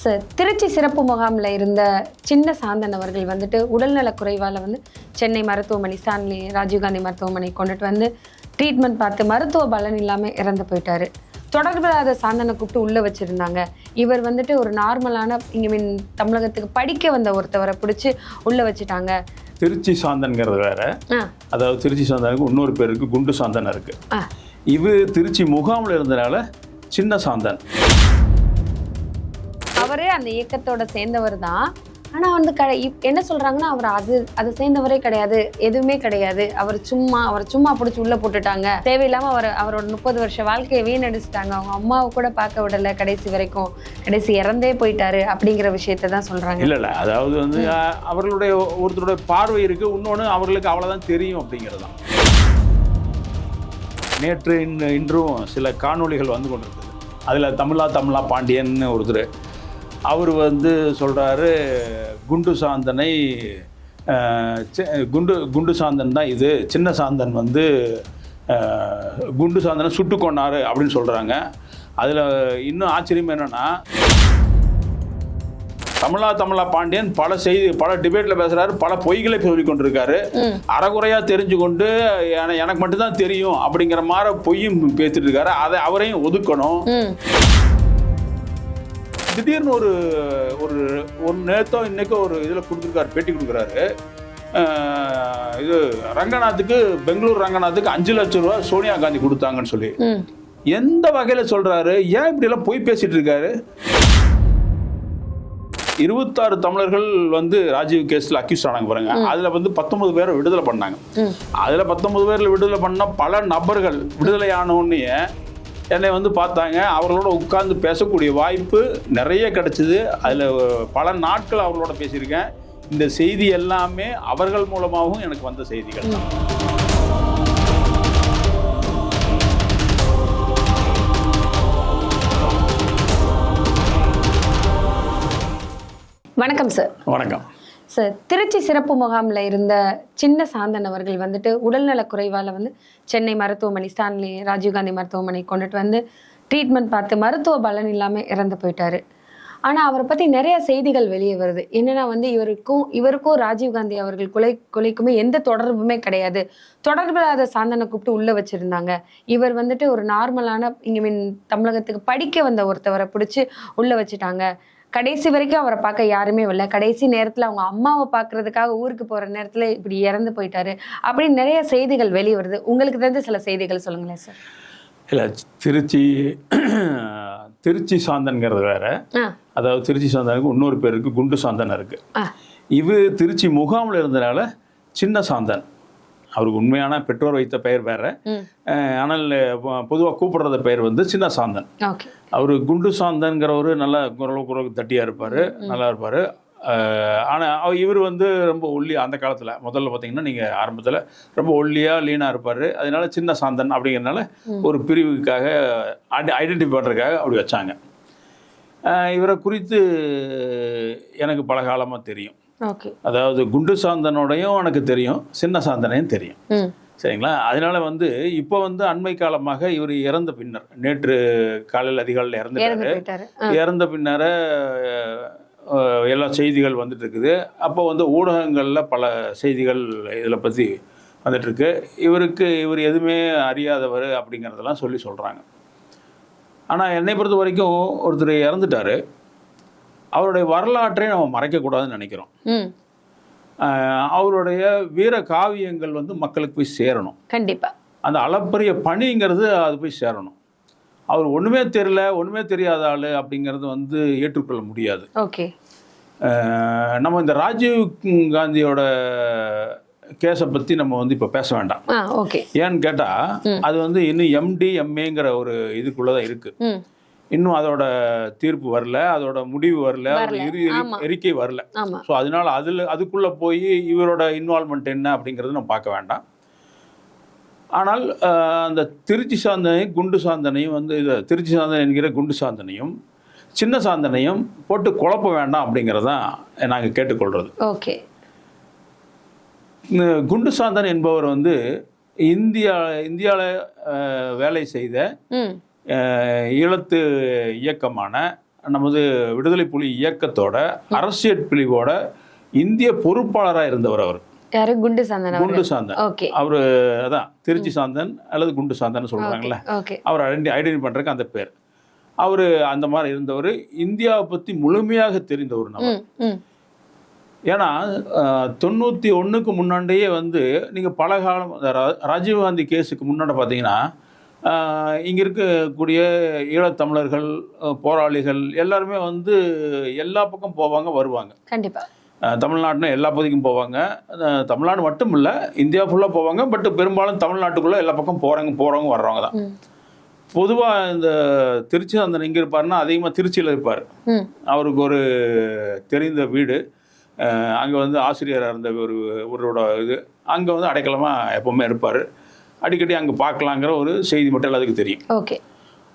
Sir, Trichy சிறப்பு முகாமில் இருந்த சின்ன சாந்தன் அவர்கள் வந்துட்டு உடல்நலக் குறைவால் வந்து சென்னை மருத்துவமனை, ஸ்டான்லி ராஜீவ்காந்தி மருத்துவமனை கொண்டுட்டு வந்து ட்ரீட்மெண்ட் பார்த்து மருத்துவ பலன் இல்லாமல் இறந்து போயிட்டாரு. தொடர்பில்லாத சாந்தனை கூப்பிட்டு உள்ளே வச்சுருந்தாங்க. இவர் வந்துட்டு ஒரு நார்மலான இங்கே தமிழகத்துக்கு படிக்க வந்த ஒருத்தவரை பிடிச்சி உள்ளே வச்சுட்டாங்க. திருச்சி சாந்தன்கிறது வேற. அதாவது திருச்சி சாந்தனுக்கு இன்னொரு பேர் இருக்குது, குண்டு சாந்தன் இருக்குது. இது திருச்சி முகாமில் இருந்தனால சின்ன சாந்தன். அவரே அந்த இயக்கத்தோட சேர்ந்தவர் தான். ஆனால் வந்து என்ன சொல்கிறாங்கன்னா, அவர் அது சேர்ந்தவரே கிடையாது, எதுவுமே கிடையாது. அவரை சும்மா பிடிச்சி உள்ளே போட்டுட்டாங்க. தேவையில்லாமல் அவரோட 30 வருஷ வாழ்க்கையை வீணடிச்சிட்டாங்க. அவங்க அம்மாவை கூட பார்க்க விடலை கடைசி வரைக்கும். கடைசி இறந்தே போயிட்டாரு அப்படிங்கிற விஷயத்த தான் சொல்கிறாங்க. இல்லை, அதாவது வந்து அவர்களுடைய ஒருத்தருடைய பார்வை இருக்குது, இன்னொன்று அவர்களுக்கு அவ்வளோதான் தெரியும் அப்படிங்கிறது தான். நேற்று இன்றும் சில காணொளிகள் வந்து கொண்டிருக்குது. அதில் தமிழா பாண்டியன் ஒருத்தர், அவர் வந்து சொல்கிறாரு, குண்டு சாந்தனை குண்டு சாந்தன் தான் இது, சின்ன சாந்தன் வந்து குண்டு சாந்தனை சுட்டு கொண்டாரு அப்படின்னு சொல்கிறாங்க. அதில் இன்னும் ஆச்சரியம் என்னென்னா, தமிழா பாண்டியன் பல டிபேட்டில் பேசுகிறாரு, பல பொய்களை சொல்லி கொண்டிருக்காரு. அறகுறையாக தெரிஞ்சு கொண்டு எனக்கு மட்டும்தான் தெரியும் அப்படிங்கிற மாதிரி பொய்யும் பேசிட்டு இருக்காரு. அதை அவரையும் ஒதுக்கணும். திடீர்னு ஒரு நேத்தோ இன்னைக்கோ ஒரு இதில் கொடுத்துருக்காரு, பேட்டி கொடுக்குறாரு. இது ரங்கநாத்துக்கு, பெங்களூர் ரங்கநாத்துக்கு 5 லட்சம் ரூபா சோனியா காந்தி கொடுத்தாங்கன்னு சொல்லி எந்த வகையில் சொல்கிறாரு? ஏன் இப்படியெல்லாம் பொய் பேசிட்டு இருக்காரு? 26 தமிழர்கள் வந்து ராஜீவ் கேஸில் அக்யூஸ் ஆனாங்க பாருங்க. அதில் வந்து 19 பேரை விடுதலை பண்ணாங்க. அதில் 19 பேரில் விடுதலை பண்ணால் பல நபர்கள் விடுதலை ஆனோடனே என்னை வந்து பார்த்தாங்க. அவர்களோட உட்கார்ந்து பேசக்கூடிய வாய்ப்பு நிறைய கிடச்சிது. அதில் பல நாட்கள் அவர்களோட பேசியிருக்கேன். இந்த செய்தி எல்லாமே அவர்கள் மூலமாகவும் எனக்கு வந்த செய்திகள் தான். வணக்கம் சார். வணக்கம் சார், திருச்சி சிறப்பு முகாமில் இருந்த சின்ன சாந்தன் அவர்கள் வந்துட்டு உடல்நலக் குறைவால் வந்து சென்னை மருத்துவமனை, ஸ்டான்லி ராஜீவ்காந்தி மருத்துவமனை கொண்டுட்டு வந்து ட்ரீட்மெண்ட் பார்த்து மருத்துவ பலன் இல்லாமல் இறந்து போயிட்டாரு. ஆனால் அவரை பற்றி நிறைய செய்திகள் வெளியே வருது. என்னென்னா வந்து இவருக்கும் ராஜீவ்காந்தி அவர்கள் கொலைக்குமே எந்த தொடர்புமே கிடையாது. தொடர்பில்லாத சாந்தனை கூப்பிட்டு உள்ளே வச்சுருந்தாங்க. இவர் வந்துட்டு ஒரு நார்மலான இங்கே தமிழகத்துக்கு படிக்க வந்த ஒருத்தவரை பிடிச்சி உள்ளே வச்சுட்டாங்க. கடைசி வரைக்கும் அவரை பார்க்க யாருமே இல்லை. கடைசி நேரத்தில் அவங்க அம்மாவை பார்க்கறதுக்காக ஊருக்கு போகிற நேரத்தில் இப்படி இறந்து போயிட்டாரு அப்படின்னு நிறைய செய்திகள் வெளியே வருது. உங்களுக்கு தெரிஞ்ச சில செய்திகள் சொல்லுங்களேன் சார். இல்லை, திருச்சி சாந்தன்கிறது வேற. அதாவது திருச்சி சாந்தனுக்கு இன்னொரு பேர் இருக்குது, குண்டு சாந்தன் இருக்குது. இது திருச்சி முகாமில் இருந்தனால சின்ன சாந்தன். அவருக்கு உண்மையான பெற்றோர் வைத்த பெயர் வேற. ஆனால் பொதுவாக கூப்பிடுறத பெயர் வந்து சின்ன சாந்தன். அவர் குண்டு சாந்தன்கிறவர் நல்லா குரல் தட்டியாக இருப்பார், நல்லா இருப்பார். ஆனால் இவர் வந்து ரொம்ப ஒல்லி. அந்த காலத்தில் முதல்ல பார்த்தீங்கன்னா நீங்கள் ஆரம்பத்தில் ரொம்ப ஒல்லியாக லீனாக இருப்பார். அதனால சின்ன சாந்தன் அப்படிங்கிறதுனால ஒரு பிரிவுக்காக ஐடென்டிஃபை பண்ணுறதுக்காக அப்படி வச்சாங்க. இவரை குறித்து எனக்கு பல காலமாக தெரியும். அதாவது குண்டு சாந்தனோடையும் எனக்கு தெரியும், சின்ன சாந்தனையும் தெரியும். சரிங்களா? அதனால வந்து இப்போ வந்து அண்மை காலமாக இவர் இறந்த பின்னர், நேற்று காலையில் அதிகாலையில் இறந்துட்டாரு. இறந்த பின்னர் எல்லா செய்திகள் வந்துட்டு இருக்குது. அப்போ வந்து ஊடகங்களில் பல செய்திகள் இதில் பற்றி வந்துட்டுருக்கு. இவர் எதுவுமே அறியாதவர் அப்படிங்கிறதெல்லாம் சொல்கிறாங்க. ஆனால் என்னை பொறுத்த வரைக்கும் ஒருத்தர் இறந்துட்டார், அவருடைய வரலாற்றை நம்ம மறைக்கக்கூடாதுன்னு நினைக்கிறோம். அவருடைய வீர காவியங்கள் வந்து மக்களுக்கு போய் சேரணும். கண்டிப்பாக அந்த அளப்பரிய பணிங்கிறது அது போய் சேரணும். அவர் ஒன்றுமே தெரியல, ஒன்றுமே தெரியாத ஆள் அப்படிங்கிறது வந்து ஏற்றுக்கொள்ள முடியாது. நம்ம இந்த ராஜீவ் காந்தியோட கேஸை பற்றி நம்ம வந்து இப்போ பேச வேண்டாம். ஏன்னு கேட்டால் அது வந்து இன்னும் MDMAங்கிற ஒரு இதுக்குள்ளே தான் இருக்குது. இன்னும் அதோட தீர்ப்பு வரல, அதோட முடிவு வரல, அறிக்கை வரல. ஸோ அதனால அதுக்குள்ளே போய் இவரோட இன்வால்மெண்ட் என்ன அப்படிங்கிறது நம்ம பார்க்க வேண்டாம். ஆனால் அந்த திருச்சி சாந்தனையும் குண்டு சாந்தனையும் வந்து திருச்சி சாந்தனை என்கிற குண்டு சாந்தனையும் சின்ன சாந்தனையும் போட்டு குழப்ப வேண்டாம் அப்படிங்கிறதான் நாங்கள் கேட்டுக்கொள்கிறது. குண்டு சாந்தன் என்பவர் வந்து இந்தியாவில் வேலை செய்த ஈழத்து இயக்கமான நமது விடுதலை புலி இயக்கத்தோட அரசியல் பிரிவோட இந்திய பொறுப்பாளராக இருந்தவர். அவர் யாரு? குண்டு சாந்தன். குண்டு சாந்தன். ஓகே. அவரு அதான் திருச்சி சாந்தன் அல்லது குண்டு சாந்தன் சொல்றாங்கல்ல, ஓகே. அவர் ஐடென்டி பண்றதுக்கு அந்த பேர். அவரு அந்த மாதிரி இருந்தவர், இந்தியாவை பத்தி முழுமையாக தெரிந்தவர் நபர். ஏன்னா 91க்கு முன்னாடியே வந்து நீங்கள் பல காலம் ராஜீவ்காந்தி கேஸுக்கு முன்னாடி பார்த்தீங்கன்னா இங்கே இருக்கக்கூடிய ஈழத்தமிழர்கள் போராளிகள் எல்லாருமே வந்து எல்லா பக்கம் போவாங்க வருவாங்க. கண்டிப்பாக தமிழ்நாட்டுல எல்லா பகுதிக்கும் போவாங்க. தமிழ்நாடு மட்டும் இல்லை, இந்தியா ஃபுல்லாக போவாங்க. பட் பெரும்பாலும் தமிழ்நாட்டுக்குள்ளே எல்லா பக்கம் போகிறவங்க வர்றவங்க தான். பொதுவாக இந்த திருச்சி அந்த இங்கே இருப்பாருன்னா அதிகமாக திருச்சியில் இருப்பார். அவருக்கு ஒரு தெரிந்த வீடு அங்கே வந்து ஆசிரியராக இருந்த ஒருவரோட இது அங்கே வந்து அடைக்கலமாக எப்போவுமே இருப்பார். அடிக்கடி அங்கே பார்க்கலாங்கிற ஒரு செய்தி மட்டும் எல்லாத்துக்கும் தெரியும். ஓகே.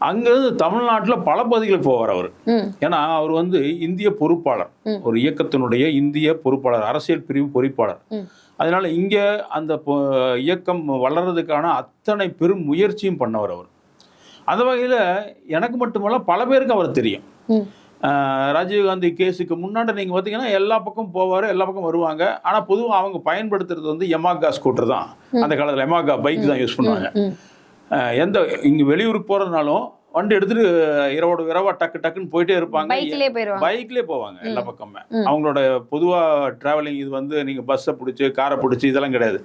அங்கேருந்து தமிழ்நாட்டில் பல பகுதிகளுக்கு போவார் அவர். ஏன்னா அவர் வந்து இந்திய பொறுப்பாளர், ஒரு இயக்கத்தினுடைய இந்திய பொறுப்பாளர், அரசியல் பிரிவு பொறுப்பாளர். அதனால இங்கே அந்த இயக்கம் வளர்றதுக்கான அத்தனை பெரும் முயற்சியும் பண்ணவர் அவர். அந்த வகையில் எனக்கு மட்டுமல்ல பல பேருக்கு அவர் தெரியும். ராஜீவ்காந்தி கேஸுக்கு முன்னாடி நீங்கள் பார்த்தீங்கன்னா எல்லா பக்கம் போவார், எல்லா பக்கம் வருவாங்க. ஆனால் பொதுவாக அவங்க பயன்படுத்துறது வந்து யமாகா ஸ்கூட்டர் தான். அந்த காலத்தில் யமாகா பைக் தான் யூஸ் பண்ணுவாங்க. எந்த இங்கே வெளியூருக்கு போகிறதுனாலும் வண்டி எடுத்துட்டு இரவா டக்குன்னு போயிட்டே இருப்பாங்க. பைக்லேயே போவாங்க எல்லா பக்கமே. அவங்களோட பொதுவாக ட்ராவலிங் இது வந்து நீங்கள் பஸ்ஸை பிடிச்சி காரை பிடிச்சி இதெல்லாம் கிடையாது,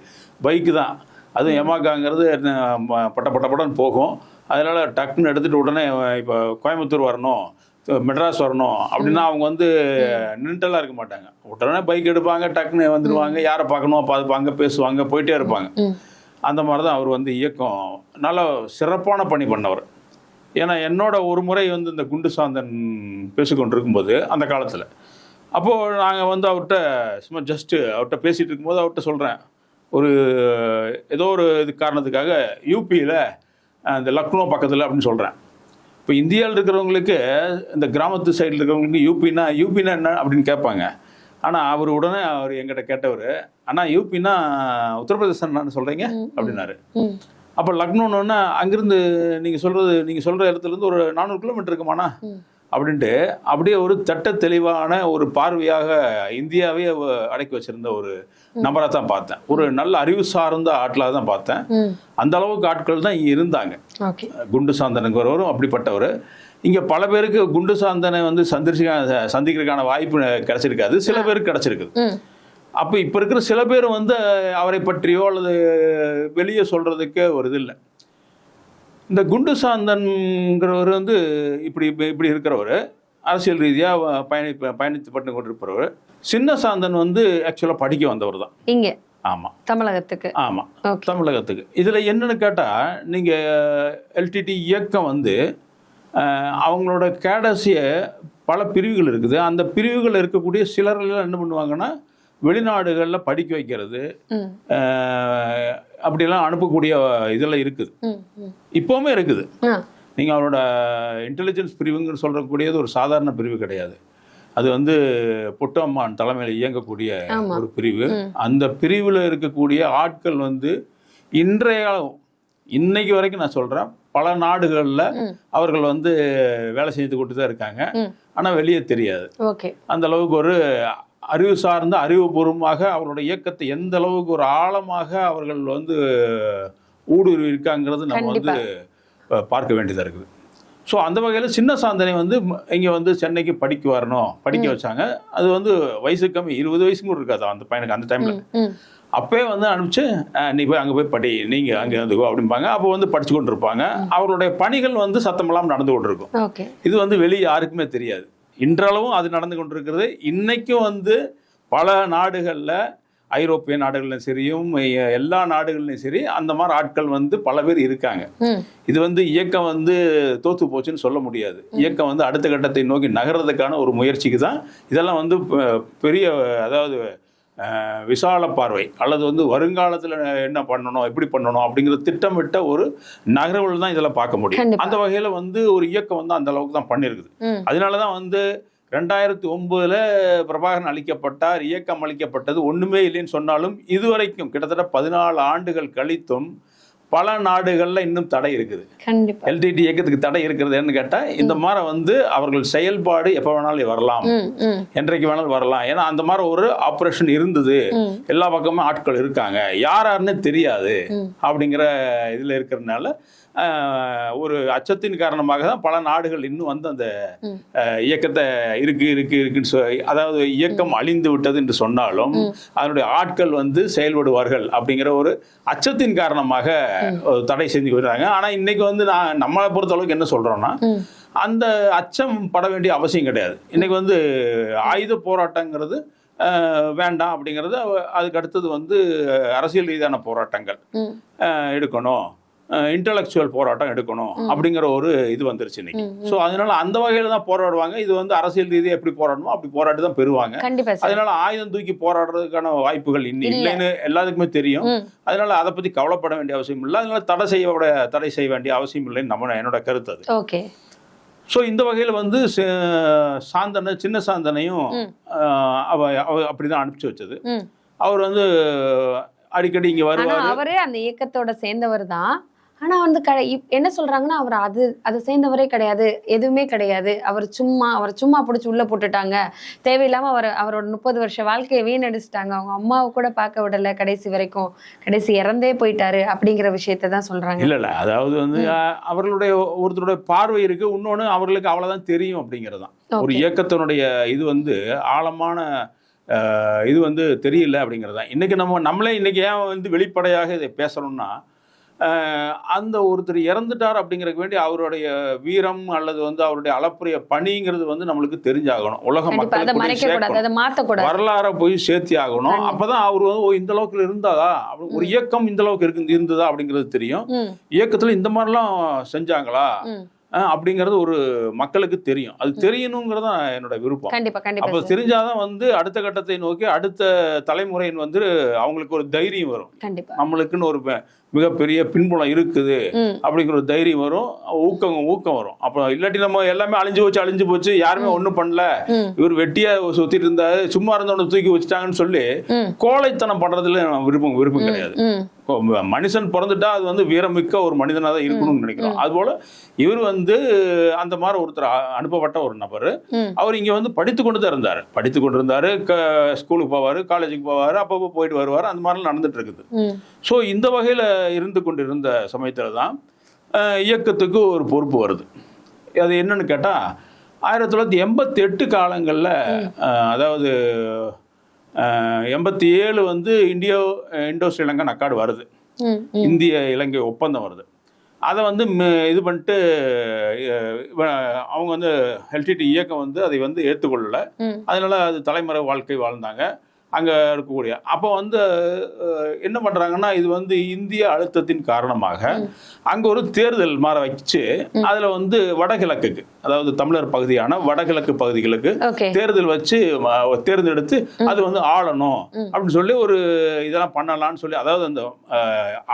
பைக்கு தான். அதுவும் யமாகாங்கிறது பட்டன்னு போகும். அதனால் டக்குன்னு எடுத்துகிட்டு உடனே இப்போ கோயம்புத்தூர் வரணும், மெட்ராஸ் வரணும் அப்படின்னா அவங்க வந்து நின்றுலாம் இருக்க மாட்டாங்க. உடனே பைக் எடுப்பாங்க, டக்குன்னு வந்துடுவாங்க. யாரை பார்க்கணும் பார்ப்பாங்க, பேசுவாங்க, போயிட்டே இருப்பாங்க. அந்த மாதிரி தான் அவர் வந்து இயக்கம் நல்ல சிறப்பான பணி பண்ணவர். ஏன்னா என்னோட ஒரு முறை வந்து இந்த குண்டு சாந்தன் பேசிக்கொண்டு இருக்கும்போது அந்த காலத்தில், அப்போது நாங்கள் வந்து அவர்கிட்ட சும்மா அவர்கிட்ட பேசிகிட்டு இருக்கும்போது அவர்கிட்ட சொல்கிறேன், ஏதோ ஒரு இது காரணத்துக்காக யூபியில் இந்த லக்னோ பக்கத்தில் அப்படின்னு சொல்கிறேன். இப்போ இந்தியாவில் இருக்கிறவங்களுக்கு இந்த கிராமத்து சைடில் இருக்கிறவங்களுக்கு யூபின்னா என்ன அப்படின்னு கேட்பாங்க. ஆனால் அவர் எங்கிட்ட கேட்டவர், ஆனால் யூபின்னா உத்தரப்பிரதேசம் என்னன்னு சொல்கிறீங்க அப்படின்னாரு. அப்போ லக்னோன்னா அங்கேருந்து நீங்கள் சொல்கிற இடத்துலேருந்து ஒரு 400 கிலோமீட்டர் இருக்குமாண்ணா அப்படின்ட்டு அப்படியே ஒரு தெளிவான ஒரு பார்வையாக இந்தியாவே அடக்கி வச்சிருந்த ஒரு நபராக தான் பார்த்தேன். ஒரு நல்ல அறிவு சார்ந்த ஆட்களாக தான் பார்த்தேன். அந்த அளவுக்கு ஆட்கள் தான் இங்கே இருந்தாங்க. குண்டு சாந்தனுங்கிறவரும் அப்படிப்பட்டவர். இங்கே பல பேருக்கு குண்டு சாந்தனை வந்து சந்திக்கிறதுக்கான வாய்ப்பு கிடைச்சிருக்காது, சில பேருக்கு கிடைச்சிருக்குது. அப்போ இப்போ இருக்கிற சில பேர் வந்து அவரை பற்றியோ அல்லது வெளியே சொல்கிறதுக்கு ஒரு இது இல்லை. இந்த குண்டு சாந்தன்கிறவர் வந்து இப்படி இருக்கிறவர், அரசியல் ரீதியாக பயணித்து பட்டு கொண்டு இருப்பவர். சின்ன சாந்தன் வந்து ஆக்சுவலாக படிக்க வந்தவர் தான் இங்கே. ஆமாம், தமிழகத்துக்கு. ஆமாம், தமிழகத்துக்கு. இதில் என்னன்னு கேட்டால், நீங்கள் எல்டிடி இயக்கம் வந்து அவங்களோட கேடஸிய பல பிரிவுகள் இருக்குது. அந்த பிரிவுகள் இருக்கக்கூடிய சிலரெல்லாம் என்ன பண்ணுவாங்கன்னா வெளிநாடுகளில் படிக்க வைக்கிறது, அப்படியெல்லாம் அனுப்பக்கூடிய இதெல்லாம் இருக்குது, இப்போவுமே இருக்குது. நீங்கள் அவரோட இன்டெலிஜென்ஸ் பிரிவுங்கன்னு சொல்கிறக்கூடியது ஒரு சாதாரண பிரிவு கிடையாது. அது வந்து பொட்டம்மான் தலைமையில் இயங்கக்கூடிய ஒரு பிரிவு. அந்த பிரிவில் இருக்கக்கூடிய ஆட்கள் வந்து இன்னைக்கு வரைக்கும் நான் சொல்கிறேன், பல நாடுகளில் அவர்கள் வந்து வேலை செய்து கொண்டு தான் இருக்காங்க. ஆனால் வெளியே தெரியாது. அந்த அளவுக்கு ஒரு அறிவு சார்ந்த அறிவுபூர்வமாக அவரோட இயக்கத்தை எந்த அளவுக்கு ஒரு ஆழமாக அவர்கள் வந்து ஊடுருவி இருக்காங்கிறது நம்ம வந்து பார்க்க வேண்டியதாக இருக்குது. ஸோ அந்த வகையில் சின்ன சாந்தனை வந்து இங்கே வந்து சென்னைக்கு படிக்க வச்சாங்க. அது வந்து வயசு கம்மி, 20 வயசுக்கு கூட இருக்காது அந்த பையனுக்கு அந்த டைமில். அப்போயே வந்து அனுப்பிச்சு, நீ போய் அங்கே போய் படி, நீங்கள் அங்கே இருந்துக்கோ அப்படிம்பாங்க. அப்போ வந்து படிச்சு கொண்டு இருப்பாங்க. அவருடைய பணிகள் வந்து சத்தமெல்லாம் நடந்து கொண்டு இருக்கும். இது வந்து வெளியே யாருக்குமே தெரியாது. இன்றளவும் அது நடந்து கொண்டிருக்கிறது. இன்னைக்கும் வந்து பல நாடுகளில், ஐரோப்பிய நாடுகள்லையும் சரியும் எல்லா நாடுகள்லையும் சரி அந்த மாதிரி ஆட்கள் வந்து பல பேர் இருக்காங்க. இது வந்து இயக்கம் வந்து தோத்து போச்சுன்னு சொல்ல முடியாது. இயக்கம் வந்து அடுத்த கட்டத்தை நோக்கி நகர்றதுக்கான ஒரு முயற்சிக்கு தான் இதெல்லாம் வந்து பெரிய, அதாவது விசால பார்வை அல்லது வந்து வருங்காலத்தில் என்ன பண்ணணும், எப்படி பண்ணணும் அப்படிங்கிற திட்டமிட்ட ஒரு நகர்வுகள் தான் இதெல்லாம் பார்க்க முடியும். அந்த வகையில் வந்து ஒரு இயக்கம் வந்து அந்த அளவுக்கு தான் பண்ணியிருக்குது. அதனால தான் வந்து 2009 பிரபாகரன் அளிக்கப்பட்டார், இயக்கம் அளிக்கப்பட்டது, ஒன்றுமே இல்லைன்னு சொன்னாலும் இதுவரைக்கும் கிட்டத்தட்ட 14 ஆண்டுகள் கழித்தும் பல நாடுகள்ல இன்னும் தடை இருக்குது. கண்டிப்பா. எல்டிடி இயக்கத்துக்கு தடை இருக்கிறதுன்னு கேட்டா இந்த மாதிரி வந்து அவர்கள் செயல்பாடு எப்ப வேணாலும் வரலாம், என்றைக்கு வேணாலும் வரலாம். ஏன்னா அந்த மாதிரி ஒரு ஆபரேஷன் இருந்தது, எல்லா பக்கமும் ஆட்கள் இருக்காங்க, யாருன்னு தெரியாது அப்படிங்கிற இதுல இருக்கிறதுனால ஒரு அச்சத்தின் காரணமாக தான் பல நாடுகள் இன்னும் வந்து அந்த இயக்கத்தை இருக்குன்னு சொல்லி, அதாவது இயக்கம் அழிந்து விட்டது என்று சொன்னாலும் அதனுடைய ஆட்கள் வந்து செயல்படுவார்கள் அப்படிங்கிற ஒரு அச்சத்தின் காரணமாக தடை செஞ்சு விடுறாங்க. ஆனா இன்னைக்கு வந்து நம்மளை பொறுத்த அளவுக்கு என்ன சொல்றோம்னா, அந்த அச்சம் பட வேண்டிய அவசியம் கிடையாது. இன்னைக்கு வந்து ஆயுத போராட்டங்கிறது வேண்டாம் அப்படிங்கிறது, அதுக்கு அடுத்தது வந்து அரசியல் ரீதியான போராட்டங்கள் எடுக்கணும், இன்டலெக்சுவல் போராட்டம் எடுக்கணும் அப்படிங்கிற ஒரு இது வந்துருச்சு இன்னைக்கு. ஸோ அதனால அந்த வகையில தான் போராடுவாங்க. இது வந்து அரசியல் ரீதியாக எப்படி போராடணுமோ அப்படி போராட்டி தான் பெறுவாங்க. அதனால ஆயுதம் தூக்கி போராடுறதுக்கான வாய்ப்புகள் இன்னும் இல்லைன்னு எல்லாத்துக்குமே தெரியும். அதனால அதை பத்தி கவலைப்பட வேண்டிய அவசியம் இல்லை. அதனால தடை செய்ய வேண்டிய அவசியம் இல்லைன்னு என்னோட கருத்து அது. ஓகே. ஸோ இந்த வகையில் வந்து சின்ன சாந்தனையும் அப்படிதான் அனுப்பிச்சு வச்சது. அவர் வந்து அடிக்கடி இங்க வருவார். அவரே அந்த இயக்கத்தோட சேர்ந்தவர் தான். ஆனா வந்து என்ன சொல்றாங்கன்னா, அவர் அது சேர்ந்தவரே கிடையாது, எதுவுமே கிடையாது, அவர் சும்மா பிடிச்சி உள்ள போட்டுட்டாங்க, தேவையில்லாம அவரோட 30 வருஷ வாழ்க்கையை வீணடிச்சிட்டாங்க, அவங்க அம்மாவை கூட பார்க்க விடல கடைசி வரைக்கும், கடைசி இறந்தே போயிட்டாரு அப்படிங்கிற விஷயத்த தான் சொல்றாங்க. இல்ல அதாவது வந்து அவர்களுடைய ஒருத்தருடைய பார்வை இருக்கு, இன்னொன்னு அவர்களுக்கு அவ்வளவுதான் தெரியும் அப்படிங்கிறது தான். ஒரு இயக்கத்தினுடைய இது வந்து ஆழமான இது வந்து தெரியல அப்படிங்கிறது தான். இன்னைக்கு நம்மளே இன்னைக்கு ஏன் வந்து வெளிப்படையாக இதை பேசணும்னா, அந்த ஒருத்தர் இறந்துட்டார் அப்படிங்கிறதுக்கு வேண்டி அவருடைய வீரம் அல்லது வந்து அவருடைய அளப்புரிய பணிங்கிறது வந்து நம்மளுக்கு தெரிஞ்சாகணும். உலக மக்களுக்கு வரலாற போய் சேர்த்தி ஆகணும். அப்பதான் அவர் வந்து இந்த அளவுக்கு இருந்தாதா, ஒரு இயக்கம் இந்த அளவுக்கு இருந்ததா அப்படிங்கிறது தெரியும். இயக்கத்துல இந்த மாதிரிலாம் செஞ்சாங்களா அப்படிங்கிறது ஒரு மக்களுக்கு தெரியும். அது தெரியணுங்கிறது என்னோட விருப்பம். அப்ப தெரிஞ்சாதான் வந்து அடுத்த கட்டத்தை நோக்கி அடுத்த தலைமுறையின் வந்து அவங்களுக்கு ஒரு தைரியம் வரும். நம்மளுக்குன்னு ஒரு மிகப்பெரிய பின்புலம் இருக்குது அப்படிங்கிற ஒரு தைரியம் வரும், ஊக்கம் வரும். அப்ப இல்லாட்டி நம்ம எல்லாமே அழிஞ்சு போச்சு, யாருமே ஒண்ணும் பண்ணல, இவர் வெட்டியா சுத்திட்டு இருந்தாரு, சும்மா இருந்தவன தூக்கி வச்சுட்டாங்கன்னு சொல்லி கோழைத்தனம் பண்றதுல விருப்பம் கிடையாது. மனுஷன் பிறந்துட்டா அது வந்து வீரமிக்க ஒரு மனிதனாக தான் இருக்கணும்னு நினைக்கிறோம். அதுபோல இவர் வந்து அந்த மாதிரி ஒருத்தர் அனுப்பப்பட்ட ஒரு நபர். அவர் இங்க வந்து படித்து கொண்டு இருந்தாரு, ஸ்கூலுக்கு போவாரு, காலேஜுக்கு போவாரு, அப்பப்போ போயிட்டு வருவாரு, அந்த மாதிரிலாம் நடந்துட்டு இருக்குது. ஸோ இந்த வகையில இருந்து கொண்டிருந்த சமயத்துல தான் இயக்கத்துக்கு ஒரு பொறுப்பு வருது. அது என்னன்னு கேட்டா 1988 காலங்கள்ல, அதாவது 87 வந்து இண்டோ ஸ்ரீலங்கன் அக்காடு வருது, இந்திய இலங்கை ஒப்பந்தம் வருது. அதை வந்து இது பண்ணிட்டு அவங்க வந்து எல்டிடி இயக்கம் வந்து அதை வந்து ஏற்றுக்கொள்ளல. அதனால அது தலைமுறை வாழ்க்கை வாழ்ந்தாங்க அங்க இருக்கக்கூடிய. அப்போ வந்து என்ன பண்றாங்கன்னா, இது வந்து இந்திய அழுத்தத்தின் காரணமாக அங்க ஒரு தேர்தல் வச்சு அதுல வந்து வடகிழக்குக்கு, அதாவது தமிழர் பகுதியான வடகிழக்கு பகுதிகளுக்கு தேர்தல் வச்சு தேர்ந்தெடுத்து அது வந்து ஆளணும் அப்படின்னு சொல்லி ஒரு இதெல்லாம் பண்ணலாம்னு சொல்லி, அதாவது அந்த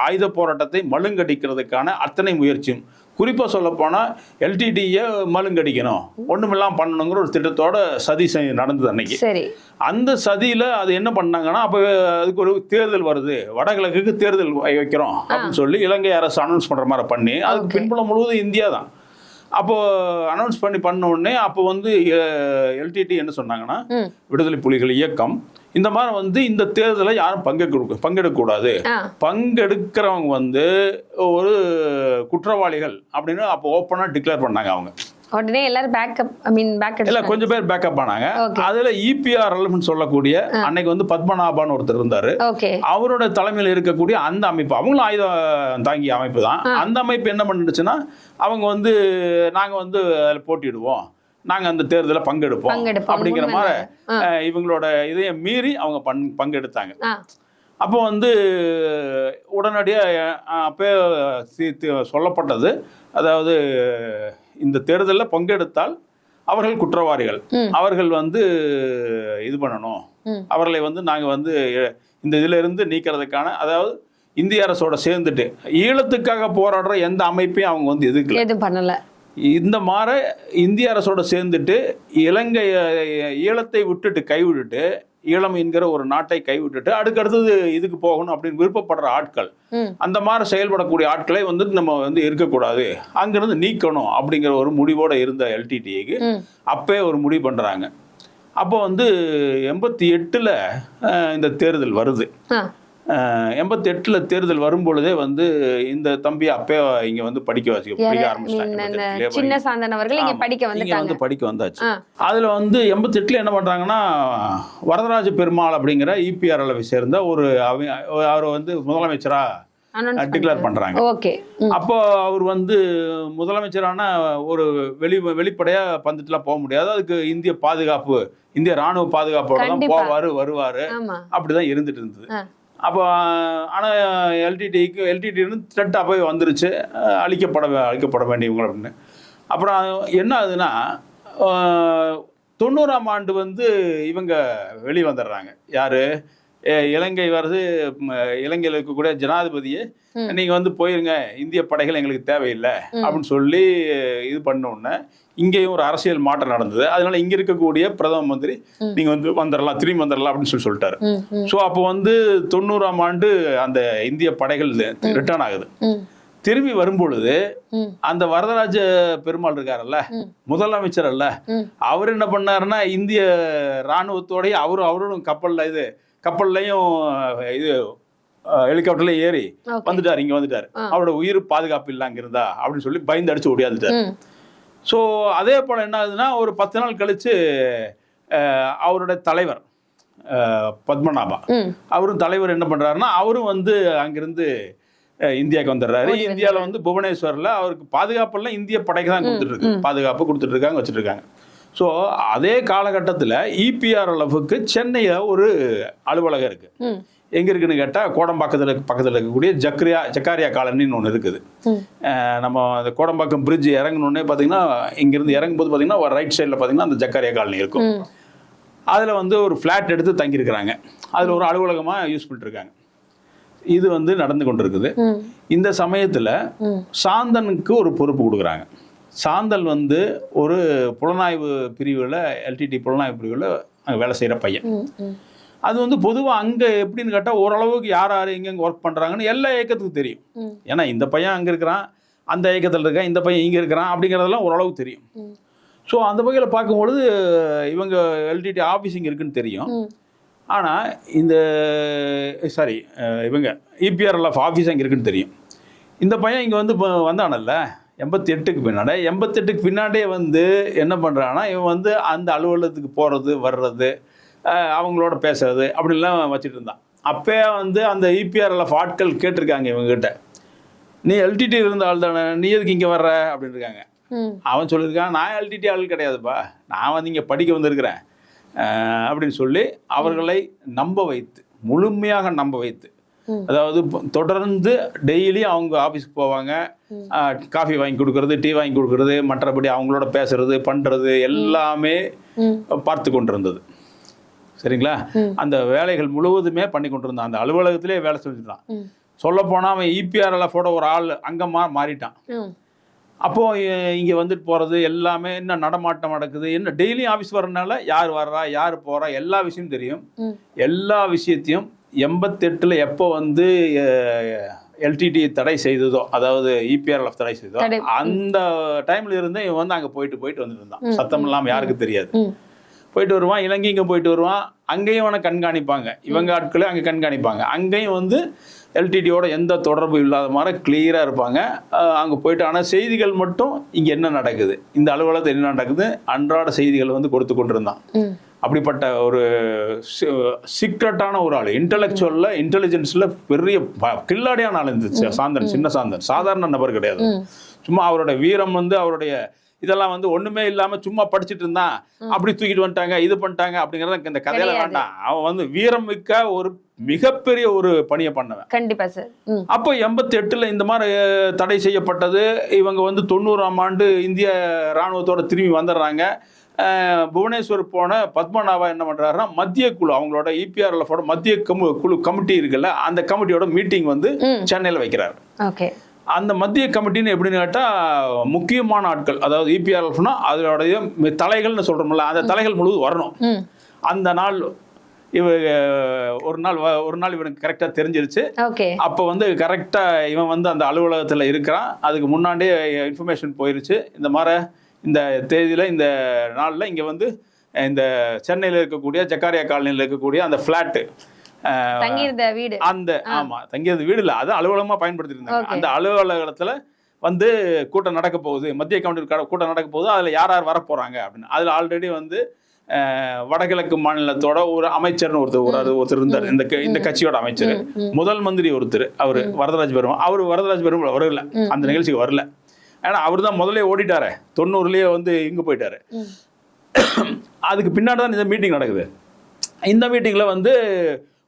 ஆயுத போராட்டத்தை மழுங்கடிக்கிறதுக்கான அத்தனை முயற்சியும், குறிப்பா சொல்ல போனா எல்டிடியை மழுங்கடிக்கணும், ஒண்ணுமில்லாம் பண்ணணுங்கிற ஒரு திட்டத்தோட சதி நடந்தது அன்னைக்கு. அந்த சதியில அது என்ன பண்ணாங்கன்னா, அப்ப அதுக்கு ஒரு தேர்தல் வருது, வடகிழக்குக்கு தேர்தல் வைக்கிறோம் அப்படின்னு சொல்லி இலங்கை அரசு அனௌன்ஸ் பண்ற மாதிரி பண்ணி, அதுக்கு பின்புலம் முழுவதும் இந்தியா தான். அப்போ அனௌன்ஸ் பண்ண உடனே அப்போ வந்து எல்டிடி என்ன சொன்னாங்கன்னா, விடுதலை புலிகள் இயக்கம் இந்த மாதிரி வந்து இந்த தேர்தலை யாரும் பங்கெடுக்கக்கூடாது, பங்கெடுக்கிறவங்க வந்து ஒரு குற்றவாளிகள் அப்படின்னு அப்போ ஓப்பனா டிக்ளேர் பண்ணாங்க. அவங்க உடனே எல்லாரும் பேக்கப் இல்ல, கொஞ்சம் பேர் பேக்கப் ஆனாங்க. அதுல இபிஆர்எல் சொல்லக்கூடிய அன்னைக்கு வந்து பத்மநாபான்னு ஒருத்தர் இருந்தாரு, அவரோட தலைமையில் இருக்கக்கூடிய அந்த அமைப்பு, அவங்களும் ஆயுதம் தாங்கிய அமைப்பு தான். அந்த அமைப்பு என்ன பண்ணிடுச்சுன்னா, அவங்க வந்து நாங்க வந்து அதில் போட்டிடுவோம், நாங்க அந்த தேர்தலை பங்கெடுப்போம் அப்படிங்கிற மாதிரி இவங்களோட இதைய மீறி அவங்க பங்கெடுத்தாங்க. அப்போ வந்து உடனடியாக அப்போ சொல்லப்பட்டது, அதாவது இந்த தேர்தலில் பங்கெடுத்தால் அவர்கள் குற்றவாளிகள், அவர்கள் வந்து இது பண்ணணும், அவர்களை வந்து நாங்கள் வந்து இந்த இதுல இருந்து நீக்கிறதுக்கான, அதாவது இந்திய அரசோட சேர்ந்துட்டு ஈழத்துக்காக போராடுற எந்த அமைப்பையும் அவங்க வந்து எதுவும் பண்ணல. இந்த மாதிரி இந்திய அரசோட சேர்ந்துட்டு ஈழத்தை கைவிட்டுட்டு ஈழம் என்கிற ஒரு நாட்டை கைவிட்டுட்டு அடுத்தது இதுக்கு போகணும் அப்படின்னு விருப்பப்படுற ஆட்கள், அந்த மாதிரி செயல்படக்கூடிய ஆட்களை வந்து நம்ம வந்து இருக்கக்கூடாது, அங்கிருந்து நீக்கணும் அப்படிங்கிற ஒரு முடிவோடு இருந்த எல்டிடிக்கு அப்பே ஒரு முடிவு பண்ணுறாங்க. அப்போ வந்து 88ல் இந்த தேர்தல் வருது. 88ல் தேர்தல் வரும்பொழுதே வந்து இந்த தம்பி அப்பே இங்க வந்து படிக்க ஆரம்பிச்சிட்டாங்க. சின்ன சாந்தன் அவர்கள் இங்க படிக்க வந்தாச்சு. அதுல வந்து 88ல் என்ன பண்றாங்கன்னா, வரதராஜ பெருமாள் அப்படிங்கிற இபிஆர்எல்ஐ சேர்ந்த அவர் வந்து முதலமைச்சரா டிக்ளேர் பண்றாங்க. அப்போ அவர் வந்து முதலமைச்சரான ஒரு வெளிப்படையா பந்துட்டுலாம் போக முடியாது. அதுக்கு இந்திய ராணுவ பாதுகாப்போட தான் போவாரு வருவாரு, அப்படிதான் இருந்துட்டு இருந்தது. அப்போ ஆனால் எல்டிடி த்ரெட்டாக போய் வந்துருச்சு, அழிக்கப்பட வேண்டியவங்க அப்படின்னு. அப்புறம் என்ன ஆகுதுன்னா, 90ஆம் ஆண்டு வந்து இவங்க வெளியே வந்துடுறாங்க. யாரு? இலங்கை வருது, இலங்கையில் இருக்கக்கூடிய ஜனாதிபதியை நீங்கள் வந்து போயிருங்க, இந்திய படைகள் எங்களுக்கு தேவையில்லை அப்படின்னு சொல்லி இது பண்ண உடனே இங்கேயும் ஒரு அரசியல் மாற்றம் நடந்தது. அதனால இங்க இருக்கக்கூடிய பிரதம மந்திரி நீங்க வந்து வந்துடலாம், திரும்பி வந்துடலாம் அப்படின்னு சொல்லிட்டாரு. ஸோ அப்போ வந்து 90ஆம் ஆண்டு அந்த இந்திய படைகள் ரிட்டர்ன் ஆகுது. திரும்பி வரும்பொழுது அந்த வரதராஜ பெருமாள் இருக்காருல்ல, முதலமைச்சர் அல்ல, அவர் என்ன பண்ணாருன்னா, இந்திய இராணுவத்தோடய அவரும் கப்பல்லையும் இது ஹெலிகாப்டர்ல ஏறி வந்துட்டாரு, இங்க வந்துட்டாரு. அவரோட உயிர் பாதுகாப்பு இல்லை அங்க இருந்தா அப்படின்னு சொல்லி பயந்து அடிச்சு ஓடியாந்துட்டாரு. ஸோ அதே போல் என்ன ஆகுதுன்னா, ஒரு 10 நாள் கழிச்சு அவரோட தலைவர் பத்மநாபா, அவரும் தலைவர் என்ன பண்றாருன்னா, அவரும் வந்து அங்கிருந்து இந்தியாவுக்கு வந்துடுறாரு. இந்தியாவில் வந்து புவனேஸ்வரில் அவருக்கு பாதுகாப்பெல்லாம் இந்திய படைக்கு தான் பாதுகாப்பு கொடுத்துட்டு இருக்காங்க, வச்சுட்டு இருக்காங்க. ஸோ அதே காலகட்டத்தில் இபிஆர்எல்எஃப்க்கு சென்னையில் ஒரு அலுவலகம் இருக்கு. எங்கே இருக்குன்னு கேட்டால், கோடம்பாக்கத்தில் பக்கத்தில் இருக்கக்கூடிய ஜக்காரியா காலனின்னு ஒன்று இருக்குது. நம்ம அந்த கோடம்பாக்கம் பிரிட்ஜ் இறங்கணுன்னே பார்த்தீங்கன்னா, இங்கேருந்து இறங்கும்போது பார்த்தீங்கன்னா ஒரு ரைட் சைடில் பார்த்தீங்கன்னா அந்த ஜக்காரியா காலனி இருக்கும். அதில் வந்து ஒரு ஃப்ளாட் எடுத்து தங்கியிருக்கிறாங்க. அதில் ஒரு அலுவலகமாக யூஸ் பண்ணிட்டுருக்காங்க. இது வந்து நடந்து கொண்டு இருக்குது. இந்த சமயத்தில் சாந்தனுக்கு ஒரு பொறுப்பு கொடுக்குறாங்க. சாந்தன் வந்து ஒரு புலனாய்வு பிரிவில், எல்டிடி புலனாய்வு பிரிவில் அங்கே வேலை செய்கிற பையன். அது வந்து பொதுவாக அங்கே எப்படின்னு கேட்டால், ஓரளவுக்கு யார் எங்கெங்கே ஒர்க் பண்ணுறாங்கன்னு எல்லா இயக்கத்துக்கும் தெரியும். ஏன்னா இந்த பையன் அங்கே இருக்கிறான், அந்த இயக்கத்தில் இருக்கான், இந்த பையன் இங்கே இருக்கிறான் அப்படிங்கிறதெல்லாம் ஓரளவுக்கு தெரியும். ஸோ அந்த வகையில் பார்க்கும்பொழுது இவங்க எல்டிடி ஆஃபீஸ் இங்கே இருக்குன்னு தெரியும். ஆனால் இவங்க இபிஆர்எல்எஃப் ஆஃபீஸ் அங்கே இருக்குன்னு தெரியும். இந்த பையன் இங்கே வந்து வந்தானல்ல 88க்கு பின்னாடியே வந்து என்ன பண்ணுறான்னா, இவன் வந்து அந்த அலுவலகத்துக்கு போகிறது வர்றது, அவங்களோட பேசுறது அப்படின்லாம் வச்சுட்டு இருந்தான். அப்போ வந்து அந்த இபிஆர்எல்எஃப் ஆட்கள் கேட்டிருக்காங்க இவங்ககிட்ட, நீ எல்டிடி இருந்த ஆள் தானே, நீ எதுக்கு இங்கே வர்ற அப்படின்னு இருக்காங்க. அவன் சொல்லியிருக்கான், நான் எல்டிடி ஆள் கிடையாதுப்பா, நான் வந்து இங்கே படிக்க வந்திருக்கிறேன் அப்படின்னு சொல்லி அவர்களை முழுமையாக நம்ப வைத்து, அதாவது தொடர்ந்து டெய்லி அவங்க ஆஃபீஸ்க்கு போவாங்க, காஃபி வாங்கி கொடுக்கறது, டீ வாங்கி கொடுக்கறது, மற்றபடி அவங்களோட பேசுறது பண்ணுறது எல்லாமே பார்த்து கொண்டிருந்தது. சரிங்களா? அந்த வேலைகள் முழுவதுமே பண்ணி கொண்டிருந்தான். அந்த அலுவலகத்திலே வேலை செஞ்சுட்டான். சொல்ல போனால் அவன் இபிஆர்எல்எஃபோட ஒரு ஆள் அங்கே மாறிட்டான். அப்போது இங்கே வந்துட்டு போகிறது எல்லாமே என்ன நடமாட்டம் நடக்குது, என்ன டெய்லியும் ஆஃபீஸ் வர்றதுனால யார் வர்றா யார் போகிறா எல்லா விஷயமும் தெரியும். எல்லா விஷயத்தையும் 88ல் எப்போ வந்து எல்டிடி தடை செய்ததோ, அதாவது இபிஆர்எல்எஃப் தடை செய்ததோ, அந்த டைம்ல இருந்து இவன் வந்து அங்கே போயிட்டு வந்துட்டு இருந்தான். சத்தம் இல்லாமல் யாருக்கு தெரியாது. போயிட்டு வருவான், இலங்கை இங்கே போயிட்டு வருவான். அங்கேயும் அவனை கண்காணிப்பாங்க, இவங்க ஆட்களே அங்கே கண்காணிப்பாங்க. அங்கேயும் வந்து எல்டிடியோட எந்த தொடர்பு இல்லாத மாதிரி கிளியராக இருப்பாங்க அங்கே போயிட்டு. ஆனால் செய்திகள் மட்டும் இங்கே என்ன நடக்குது, இந்த அலுவலகத்தில் என்ன நடக்குது, அன்றாட செய்திகள் வந்து கொடுத்து கொண்டிருந்தான். அப்படிப்பட்ட ஒரு சீக்ரெட்டான ஒரு ஆள், இன்டெலிஜென்ஸில் பெரிய கில்லாடியான ஆள் இருந்துச்சு சாந்தன். சின்ன சாந்தன் சாதாரண நபர் கிடையாது. சும்மா அவரோட வீரம் வந்து, அவருடைய இதெல்லாம் வந்து ஒண்ணுமே இல்லாம சும்மா படிச்சுட்டு இருந்தான், அப்படி தூக்கிட்டு வந்துட்டாங்க, இது பண்ணிட்டாங்க அப்படிங்கறத இந்த கதையில வேண்டாம். அவன் வந்து வீரம் மிக்க ஒரு மிகப்பெரிய ஒரு பணியை பண்ணவன். கண்டிப்பா சார். அப்போ 88ல் இந்த மாதிரி தடை செய்யப்பட்டது. இவங்க வந்து 90ஆம் ஆண்டு இந்திய ராணுவத்தோட திரும்பி வந்துடுறாங்க. புவனேஸ்வர் போன பத்மநாபா என்ன பண்றாருன்னா, மத்திய குழு, அவங்களோட இபிஆர்எல்எஃபோட மத்திய குழு கமிட்டி இருக்குல்ல, அந்த கமிட்டியோட மீட்டிங் வந்து சென்னையில் வைக்கிறாரு. அந்த மத்திய கமிட்டின்னு எப்படின்னு கேட்டால், முக்கியமான ஆட்கள், அதாவது இபிஆர்எல்எஃப்னா அதோடைய தலைகள்னு சொல்கிறோம்ல, அந்த தலைகள் முழுவதும் வரணும். அந்த நாள் ஒரு நாள் இவனுக்கு கரெக்டாக தெரிஞ்சிருச்சு. ஓகே. அப்போ வந்து கரெக்டாக இவன் வந்து அந்த அலுவலகத்தில் இருக்கிறான். அதுக்கு முன்னாடியே இன்ஃபர்மேஷன் போயிருச்சு, இந்த மாதிரி இந்த தேதியில் இந்த நாளில் இங்கே வந்து இந்த சென்னையில் இருக்கக்கூடிய ஜக்காரியா காலனியில் இருக்கக்கூடிய அந்த ஃப்ளாட்டு தங்கியிருந்த வீடு, அந்த தங்கியிருந்த வீடு இல்லை, அது அலுவலகமாக பயன்படுத்திட்டு இருந்தாங்க. அந்த அலுவலகத்தில் வந்து கூட்டம் நடக்க போகுது, மத்திய கவுண்டர் கூட்டம் நடக்க போகுது, அதில் யார் யார் வரப்போகிறாங்க அப்படின்னு. அதில் ஆல்ரெடி வந்து வடகிழக்கு மாநிலத்தோட ஒரு அமைச்சர்னு ஒருத்தர் இருந்தார், இந்த கட்சியோட அமைச்சர், முதல் மந்திரி ஒருத்தர், அவர் வரதராஜ் பெருமாள். வரதராஜ் பெருமாள் வரல, அந்த நிகழ்ச்சிக்கு வரல. ஏன்னா அவர் தான் முதல்ல ஓடிட்டாரு, 90 வந்து இங்கே போயிட்டாரு. அதுக்கு பின்னாடி தான் இந்த மீட்டிங் நடக்குது. இந்த மீட்டிங்கில் வந்து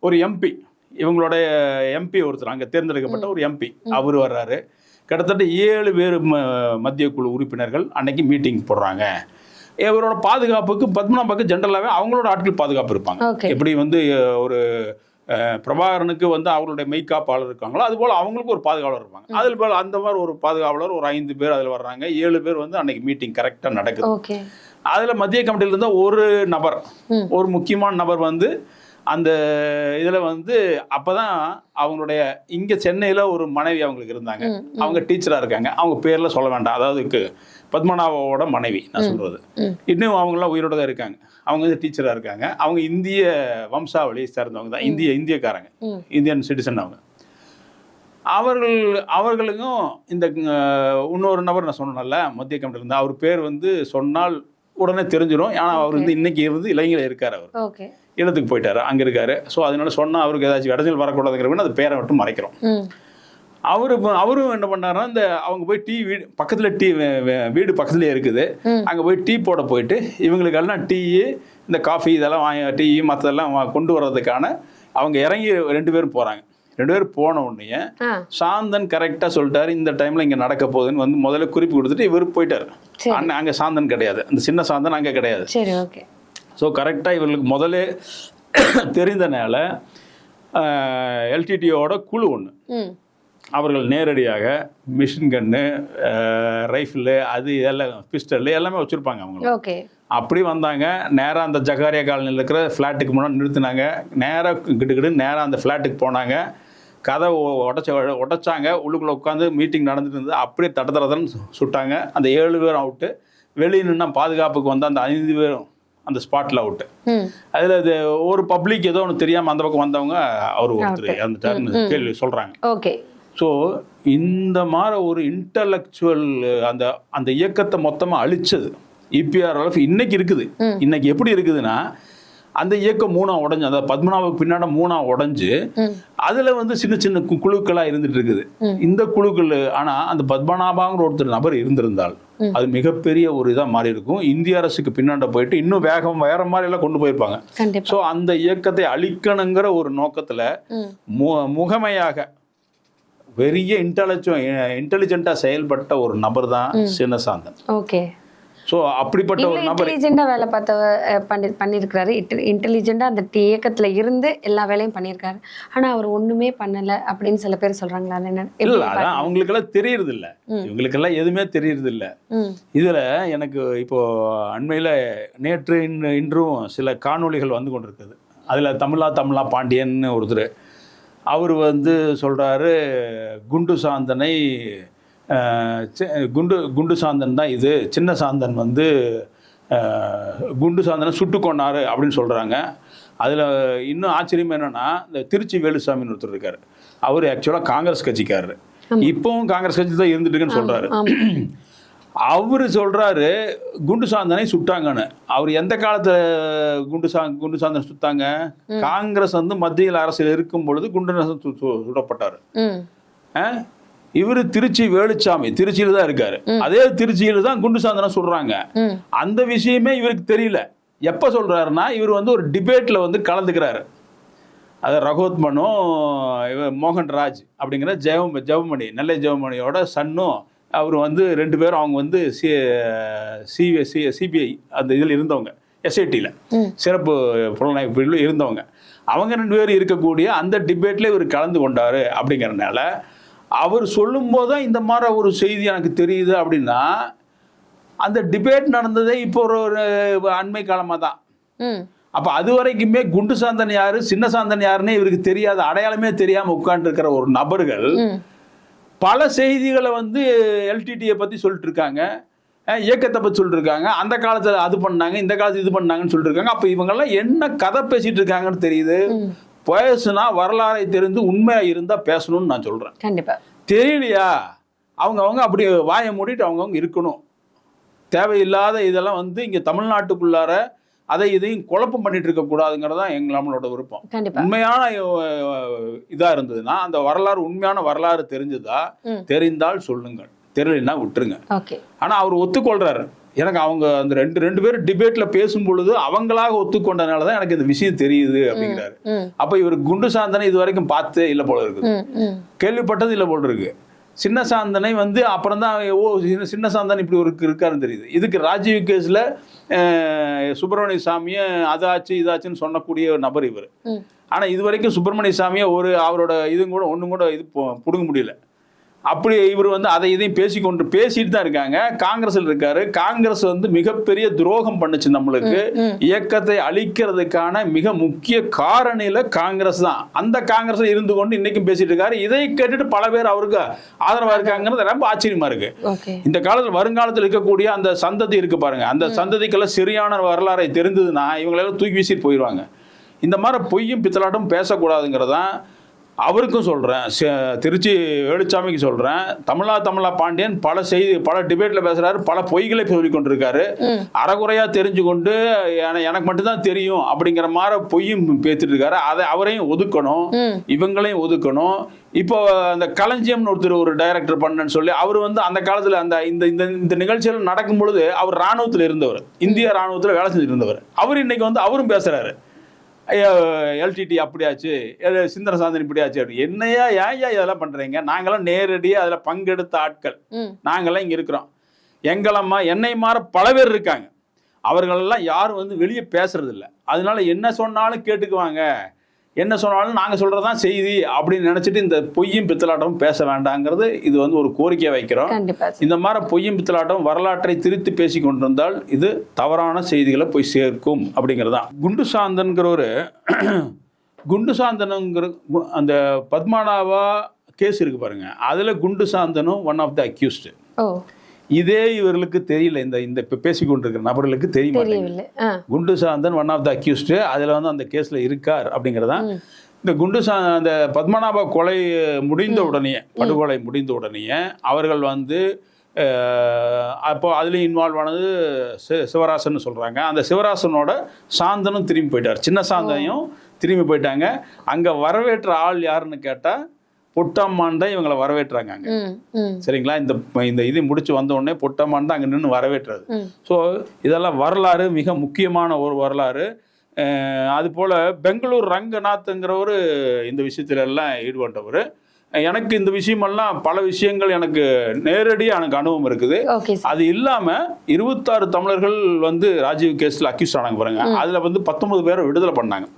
ஒரு எம்பி, இவங்களோட எம்பி ஒருத்தர், அங்கே தேர்ந்தெடுக்கப்பட்ட ஒரு எம்பி, அவர் வர்றாரு. கிட்டத்தட்ட 7 பேர் மத்திய குழு உறுப்பினர்கள் அன்னைக்கு மீட்டிங் போடுறாங்க. இவரோட பாதுகாப்புக்கு பத்மநாபாவுக்கு ஜென்ரலாகவே அவங்களோட ஆட்கள் பாதுகாப்பு இருப்பாங்க. எப்படி வந்து ஒரு பிரபாகரனுக்கு வந்து அவங்களுடைய மெய்காப்பாளர் இருக்காங்களோ அதுபோல் அவங்களுக்கு ஒரு பாதுகாவலர் இருப்பாங்க. அதில் போல் அந்த மாதிரி ஒரு பாதுகாவலர் ஒரு 5 பேர் அதில் வர்றாங்க. 7 பேர் வந்து அன்னைக்கு மீட்டிங் கரெக்டாக நடக்குது. அதில் மத்திய கமிட்டியில் இருந்த ஒரு நபர், ஒரு முக்கியமான நபர் வந்து அந்த இதில் வந்து அப்போ தான் அவங்களுடைய இங்கே சென்னையில் ஒரு மனைவி அவங்களுக்கு இருந்தாங்க. அவங்க டீச்சராக இருக்காங்க. அவங்க பேரில் சொல்ல வேண்டாம், அதாவது பத்மநாபாவோட மனைவி நான் சொல்கிறது. இன்னும் அவங்களாம் உயிரோட தான் இருக்காங்க. அவங்க வந்து டீச்சராக இருக்காங்க. அவங்க இந்திய வம்சாவளியை சேர்ந்தவங்க தான், இந்தியக்காரங்க, இந்தியன் சிட்டிசன். அவர்களுக்கும் இந்த இன்னொரு நபர் நான் சொன்னேன்ல மத்திய கமிட்டியில் இருந்தால், அவர் பேர் வந்து சொன்னால் உடனே தெரிஞ்சிடும். ஆனால் அவர் வந்து இன்னைக்கு இருந்து இலங்கையில் இருக்கார். அவர் இடத்துக்கு போயிட்டாரு, அங்கே இருக்காரு. ஸோ அதனால சொன்னால் அவருக்கு ஏதாச்சும் இடைஞ்சல் வரக்கூடாதுங்கிறவங்க அது பேரை மட்டும் மறைக்கிறோம். அவரும் என்ன பண்ணாருன்னா, இந்த அவங்க போய் வீடு பக்கத்தில் வீடு பக்கத்துலேயே இருக்குது, அங்கே போய் டீ போட போயிட்டு இவங்களுக்கெல்லாம் டீ, இந்த காஃபி இதெல்லாம் டீ மற்றதெல்லாம் கொண்டு வர்றதுக்கான அவங்க இறங்கி 2 பேரும் போகிறாங்க. 2 பேரும் போன உடனே சாந்தன் கரெக்டாக சொல்லிட்டாரு, இந்த டைமில் இங்கே நடக்க போகுதுன்னு வந்து முதல்ல குறிப்பு கொடுத்துட்டு இவர் போயிட்டார். அங்கே சாந்தன் கிடையாது, அந்த சின்ன சாந்தன் அங்கே கிடையாது. ஸோ கரெக்டாக இவர்களுக்கு முதல்ல தெரிந்தனால எல்டிடியோட குழு ஒன்று, அவர்கள் நேரடியாக மிஷின் கன்னு, ரைஃபிளு, அது இதெல்லாம் பிஸ்டல் எல்லாமே வச்சுருப்பாங்க அவங்க. அப்படி வந்தாங்க. நேராக அந்த ஜக்காரியா காலனியில் இருக்கிற ஃப்ளாட்டுக்கு முன்னாடி நிறுத்தினாங்க. நேராக கிட்டுக்கிட்டு நேராக அந்த ஃப்ளாட்டுக்கு போனாங்க. கதை உடைச்சாங்க. உள்ளுக்குள்ளே உட்காந்து மீட்டிங் நடந்துட்டு இருந்தது. அப்படியே தடதரதன்னு சுட்டாங்க. அந்த 7 பேரும் அவுட்டு. வெளியே நின்னா பாதுகாப்புக்கு வந்து அந்த 5 பேரும் அந்த ஸ்பாட்டில் அவுட்டு. அதில் இது ஒரு பப்ளிக் ஏதோ ஒன்று தெரியாமல் அந்த பக்கம் வந்தவங்க அவர் ஒருத்தர் இறந்துட்டாருன்னு கேள்வி சொல்கிறாங்க. ஸோ இந்த மாதிரி ஒரு இன்டலெக்சுவல் அந்த இயக்கத்தை மொத்தமாக அழிச்சது EPRLF இன்னைக்கு இருக்குது. இன்னைக்கு எப்படி இருக்குதுன்னா, அந்த இயக்கம் 3ஆ உடஞ்சு, அதாவது பத்மநாபுக்கு பின்னாடி 3ஆ உடஞ்சு அதில் வந்து சின்ன சின்ன குழுக்களாக இருந்துட்டு இருக்குது. இந்த குழுக்கள் ஆனால் அந்த பத்மநாபாங்கிற ஒருத்தர் நபர் இருந்திருந்தால் அது மிகப்பெரிய ஒரு இதாக மாறி இருக்கும். இந்திய அரசுக்கு பின்னாண்ட போயிட்டு இன்னும் வேற மாதிரி எல்லாம் கொண்டு போயிருப்பாங்க. ஸோ அந்த இயக்கத்தை அழிக்கணுங்கிற ஒரு நோக்கத்தில் முகமையாக பெரிய இன்டெலிஜென்ட்டாக செயல்பட்ட ஒரு நபர் தான் சின்னசாந்தன். ஸோ அப்படிப்பட்ட ஒரு நபர் இன்டெலிஜென்ட்டாக வேலை பண்ணியிருக்கிறாரு. இன்டெலிஜென்ட்டாக அந்த இயக்கத்தில் இருந்து எல்லா வேலையும் பண்ணியிருக்காரு. ஆனால் அவர் ஒன்றுமே பண்ணலை அப்படின்னு சில பேர் சொல்கிறாங்களா? இல்லை, அதான் அவங்களுக்கெல்லாம் தெரியறது இல்லை, இவங்களுக்கெல்லாம் எதுவுமே தெரியறது இல்லை. இதில் எனக்கு இப்போ அண்மையில் நேற்று இன்றும் சில காணொளிகள் வந்து கொண்டு இருக்குது. அதில் தமிழா பாண்டியன் ஒருத்தர், அவர் வந்து சொல்கிறாரு, குண்டு சாந்தனை குண்டு சாந்தன் தான் இது, சின்ன சாந்தன் வந்து குண்டு சாந்தனை சுட்டு கொண்டாரு அப்படின்னு சொல்கிறாங்க. அதில் இன்னும் ஆச்சரியம் என்னென்னா, இந்த திருச்சி வேலுசாமின்னு ஒருத்தர் இருக்கார். அவர் ஆக்சுவலாக காங்கிரஸ் கட்சிக்காரர், இப்போவும் காங்கிரஸ் கட்சி தான் இருந்துட்டு இருக்குன்னு சொல்கிறாரு. அவர் சொல்கிறாரு குண்டு சாந்தனை சுட்டாங்கன்னு. அவர் எந்த காலத்தில் குண்டு சாந்தனை சுட்டாங்க? காங்கிரஸ் வந்து மத்தியில் அரசியல் இருக்கும் பொழுது குண்டு சுடப்பட்டார். இவர் திருச்சி வேலுச்சாமி, திருச்சியில தான் இருக்காரு. அதே திருச்சியில தான் குண்டு சாந்தனை சொல்றாங்க. அந்த விஷயமே இவருக்கு தெரியல. எப்ப சொல்றாருன்னா, இவர் வந்து ஒரு டிபேட்ல வந்து கலந்துக்கிறாரு. அது ரகோத்மனும் மோகன்ராஜ் அப்படிங்கிற ஜெவமணி, நெல்லை ஜெவமணியோட சன்னும் அவர் வந்து 2 பேரும் அவங்க வந்து சிபிஐ அந்த இதில் இருந்தவங்க, எஸ்ஐடியில் சிறப்பு புலனாய்வு பிரிவில் இருந்தவங்க. அவங்க 2 பேரும் இருக்கக்கூடிய அந்த டிபேட்ல இவர் கலந்து கொண்டாரு. அப்படிங்கிறதுனால அவர் சொல்லும்போது தான் இந்த மாதிரி ஒரு செய்தி எனக்கு தெரியுது. அப்படின்னா அந்த டிபேட் நடந்ததே இப்போ ஒரு அண்மை காலமாக தான். அப்ப அது வரைக்குமே குண்டு சாந்தன் யாரு சின்ன சாந்தன் யாருன்னு இவருக்கு தெரியாத, அடையாளமே தெரியாம உட்கார்ந்து இருக்கிற ஒரு நபர்கள் பல செய்திகளை வந்து எல்டிடியை பத்தி சொல்லிட்டு இருக்காங்க, இயக்கத்தை பத்தி சொல்லிட்டு இருக்காங்க, அந்த காலத்துல அது பண்ணாங்க, இந்த காலத்துல இது பண்ணாங்கன்னு சொல்லிட்டு இருக்காங்க. அப்ப இவங்கெல்லாம் என்ன கதை பேசிட்டு இருக்காங்கன்னு தெரியுது. பேசுனா வரலாறை தெரிந்து உண்மையா இருந்தா பேசணும்னு நான் சொல்றேன். கண்டிப்பா. தெரியலையா அவங்க அப்படி வாயை மூடிட்டு அவங்க இருக்கணும். தேவையில்லாத இதெல்லாம் வந்து இங்க தமிழ்நாட்டுக்குள்ளார அதை இதையும் குழப்பம் பண்ணிட்டு இருக்க கூடாதுங்கிறதான் நம்மளோட விருப்பம். உண்மையான இதா இருந்ததுன்னா, அந்த வரலாறு உண்மையான வரலாறு தெரிஞ்சதா, தெரிந்தால் சொல்லுங்கள், தெரியலன்னா விட்டுருங்க. ஆனா அவர் ஒத்துக்கொள்றாரு. எனக்கு அவங்க அந்த ரெண்டு பேரும் டிபேட்ல பேசும் பொழுது அவங்களாக ஒத்துக்கொண்டனாலதான் எனக்கு இந்த விஷயம் தெரியுது அப்படிங்கிறாரு. அப்ப இவர் குண்டு சாந்தனை இது வரைக்கும் பார்த்து இல்ல போல இருக்கு, கேள்விப்பட்டது இல்ல போல இருக்கு. சின்ன சாந்தனை வந்து அப்புறம் தான் சின்ன சாந்தன் இப்படி ஒரு இருக்காருன்னு தெரியுது. இதுக்கு ராஜீவ் கேஸ்ல சுப்பிரமணிய சாமியை அதாச்சு இதாச்சுன்னு சொன்னக்கூடிய நபர் இவர். ஆனா இது வரைக்கும் சுப்பிரமணிய சாமியை அவரோட இதுவும் கூட ஒன்றும் கூட இது பிடுங்க முடியல. அப்படி இவர் வந்து அதை இதையும் பேசிட்டு தான் இருக்காங்க. காங்கிரஸ்ல இருக்காரு. காங்கிரஸ் வந்து மிகப்பெரிய துரோகம் பண்ணுச்சு நம்மளுக்கு. இயக்கத்தை அழிக்கிறதுக்கான மிக முக்கிய காரணியில காங்கிரஸ் தான். அந்த காங்கிரஸ்ல இருந்து கொண்டு இன்னைக்கும் பேசிட்டு இருக்காரு. இதை கேட்டுட்டு பல பேர் அவருக்கு ஆதரவா இருக்காங்கிறது ரொம்ப ஆச்சரியமா இருக்கு. இந்த காலத்தில் வருங்காலத்தில் இருக்கக்கூடிய அந்த சந்ததி இருக்கு பாருங்க, அந்த சந்ததிக்கெல்லாம் சரியான வரலாறை தெரிந்ததுன்னா இவங்களெல்லாம் தூக்கி வீசிட்டு போயிடுவாங்க. இந்த மாதிரி பொய்யும் பித்தலாட்டும் பேசக்கூடாதுங்கிறதான் அவருக்கும் சொல்கிறேன், திருச்சி வேலுச்சாமிக்கு சொல்கிறேன். தமிழா பாண்டியன் பல டிபேட்டில் பேசுகிறாரு, பல பொய்களை சொல்லி கொண்டிருக்காரு. அறகுறையாக தெரிஞ்சு கொண்டு எனக்கு மட்டும்தான் தெரியும் அப்படிங்கிற மாதிரி பொய்யும் பேசிட்டு இருக்காரு. அதை அவரையும் ஒதுக்கணும், இவங்களையும் ஒதுக்கணும். இப்போ அந்த களஞ்சியம்னு ஒருத்தர் ஒரு டைரக்டர் பண்ணன்னு சொல்லி அவர் வந்து அந்த காலத்தில் அந்த இந்த நிகழ்ச்சிகள் நடக்கும் பொழுது அவர் இராணுவத்தில் இருந்தவர், இந்திய இராணுவத்தில் வேலை செஞ்சுட்டு இருந்தவர். அவர் இன்னைக்கு வந்து அவரும் பேசுகிறாரு, எல்டிடி அப்படியாச்சு, சிந்தன சாந்தன் இப்படியாச்சு அப்படி. என்னையா ஏன் இதெல்லாம் பண்றீங்க? நாங்களாம் நேரடியாக அதில் பங்கெடுத்த ஆட்கள், நாங்களாம் இங்கே இருக்கிறோம். என்னை மாற பல பேர் இருக்காங்க. அவர்களெல்லாம் யாரும் வந்து வெளியே பேசுறது இல்லை. அதனால என்ன சொன்னாலும் கேட்டுக்குவாங்க, என்ன சொன்னாலும் நாங்கள் சொல்றதான் செய்தி அப்படின்னு நினைச்சிட்டு இந்த பொய்யும் பித்தலாட்டமும் பேச வேண்டாங்கிறது இது வந்து ஒரு கோரிக்கையை வைக்கிறோம். இந்த மாதிரி பொய்யும் பித்தலாட்டம் வரலாற்றை திருத்தி பேசி கொண்டிருந்தால் இது தவறான செய்திகளை போய் சேர்க்கும் அப்படிங்கிறதான். குண்டு சாந்தனுங்கிற அந்த பத்மநாபா கேஸ் இருக்கு பாருங்க, அதுல குண்டு சாந்தனும் ஒன் ஆஃப் த அக்யூஸ்டு. இதே இவர்களுக்கு தெரியல, இந்த பேசிக்கொண்டிருக்கிற நபர்களுக்கு தெரியல. Gundu Santhan one of the accused, அதுல வந்து அந்த கேஸ்ல இருக்கார் அப்படிங்கிறதான். இந்த அந்த பத்மநாப கொலை முடிந்த உடனே, படுகொலை முடிந்த உடனே அவர்கள் வந்து அப்போ அதுலேயும் இன்வால்வ் ஆனது சிவராசன் சொல்கிறாங்க. அந்த சிவராசனோட சாந்தனும் திரும்பி போயிட்டார், சின்ன சாந்தனையும் திரும்பி போயிட்டாங்க. அங்கே வரவேற்ற ஆள் யாருன்னு கேட்டால் பொட்டம்மான் தான் இவங்களை வரவேற்றாங்க அங்கே. சரிங்களா? இந்த இது முடிச்சு வந்த உடனே பொட்டம்மான் தான் அங்கே நின்று வரவேற்றது. ஸோ இதெல்லாம் வரலாறு, மிக முக்கியமான ஒரு வரலாறு. அதுபோல் பெங்களூர் ரங்கநாத்ங்கிறவர் இந்த விஷயத்துல எல்லாம் ஈடுபட்டவர். எனக்கு இந்த விஷயமெல்லாம் பல விஷயங்கள் எனக்கு நேரடியாக எனக்கு அனுபவம் இருக்குது. அது இல்லாமல் 26 தமிழர்கள் வந்து ராஜீவ் கேஸில் அக்யூஸ் ஆனாங்க பாருங்க. அதில் வந்து 19 பேரை விடுதலை பண்ணாங்க.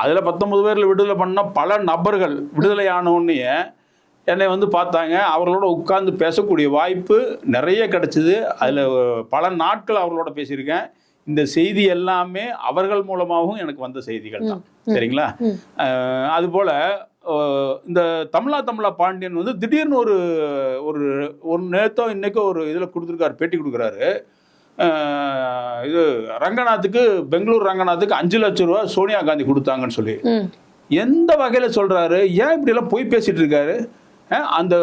அதில் 19 பேரில் விடுதலை பண்ண பல நபர்கள் விடுதலை ஆனோடனே என்னை வந்து பார்த்தாங்க. அவர்களோட உட்கார்ந்து பேசக்கூடிய வாய்ப்பு நிறைய கிடைச்சிது. அதில் பல நாட்கள் அவர்களோட பேசியிருக்கேன். இந்த செய்தி எல்லாமே அவர்கள் மூலமாகவும் எனக்கு வந்த செய்திகள் தான். சரிங்களா? அதுபோல் இந்த தமிழா பாண்டியன் வந்து திடீர்னு ஒரு நேத்தோ இன்னைக்கோ ஒரு இதில் கொடுத்துருக்காரு, பேட்டி கொடுக்குறாரு. இது ரங்கநாத்துக்கு, பெங்களூர் ரங்கநாத்துக்கு 5 லட்சம் ரூபா சோனியா காந்தி கொடுத்தாங்கன்னு சொல்லி எந்த வகையில் சொல்கிறாரு? ஏன் இப்படியெல்லாம் போய் பேசிகிட்டு இருக்காரு? அந்த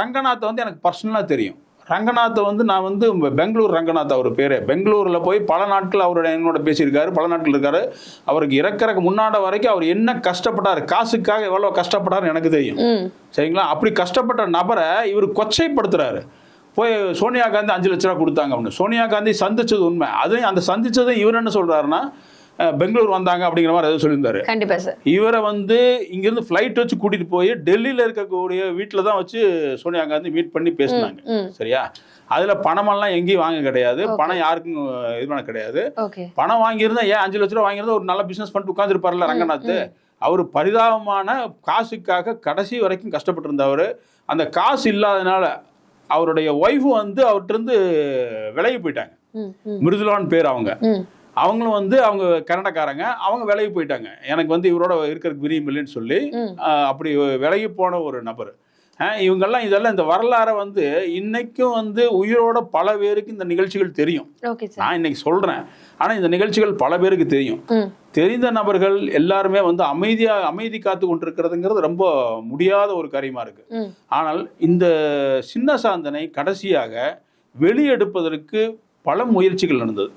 ரங்கநாத்தை வந்து எனக்கு பர்சனலாக தெரியும். ரங்கநாத்தை வந்து நான் வந்து பெங்களூர் ரங்கநாத் அவர் பேர். பெங்களூரில் போய் பல நாட்கள் என்னோட பேசியிருக்காரு, பல நாட்கள் இருக்காரு. அவருக்கு இறக்கறக்கு முன்னாடி வரைக்கும் அவர் என்ன கஷ்டப்பட்டார், காசுக்காக எவ்வளோ கஷ்டப்பட்டாருன்னு எனக்கு தெரியும். சரிங்களா? அப்படி கஷ்டப்பட்ட நபரை இவர் கொச்சைப்படுத்துறாரு. போய் சோனியா காந்தி 5 லட்ச ரூபா கொடுத்தாங்க அப்படின்னு. சோனியா காந்தி சந்திச்சது உண்மை. அதையும் அந்த சந்திச்சதை இவர் என்ன சொல்றாருன்னா, பெங்களூர் வந்தாங்க அப்படிங்கிற மாதிரி எதாவது சொல்லியிருந்தாரு. கண்டிப்பா சார். இவரை வந்து இங்கிருந்து ஃப்ளைட் வச்சு கூட்டிட்டு போய் டெல்லியில இருக்கக்கூடிய வீட்டில் தான் வச்சு சோனியா காந்தி மீட் பண்ணி பேசினாங்க. சரியா? அதுல பணமெல்லாம் எங்கேயும் வாங்க கிடையாது, பணம் யாருக்கும் இது பண்ண கிடையாது. பணம் வாங்கியிருந்தா ஏன் 5 லட்ச ரூபா வாங்கியிருந்தா ஒரு நல்ல பிசினஸ் பண்ணிட்டு உட்காந்துருப்பார்ல ரங்கநாத். அவர் பரிதாபமான காசுக்காக கடைசி வரைக்கும் கஷ்டப்பட்டு இருந்தவர். அந்த காசு இல்லாதனால அவருடைய ஒய்ஃபு வந்து அவர்கிட்ட இருந்து விலகி போயிட்டாங்க. மிருதுலான்னு பேர் அவங்க. அவங்களும் வந்து அவங்க கன்னடக்காரங்க, அவங்க விலகி போயிட்டாங்க. எனக்கு வந்து இவரோட இருக்கிறதுக்கு விரும்பம் இல்லைன்னு சொல்லி அப்படி விலகி போன ஒரு நபர். இவங்கெல்லாம் இதெல்லாம் இந்த வரலாறை வந்து இன்னைக்கும் வந்து உயிரோட பல பேருக்கு இந்த நிகழ்ச்சிகள் தெரியும். நான் இன்னைக்கு சொல்றேன், ஆனா இந்த நிகழ்ச்சிகள் பல பேருக்கு தெரியும். தெரிந்த நபர்கள் எல்லாருமே வந்து அமைதி காத்து கொண்டிருக்கிறதுங்கிறது ரொம்ப முடியாத ஒரு காரியமா இருக்கு. ஆனால் இந்த சின்ன சாந்தனை கடைசியாக வெளியெடுப்பதற்கு பல முயற்சிகள் நடந்தது.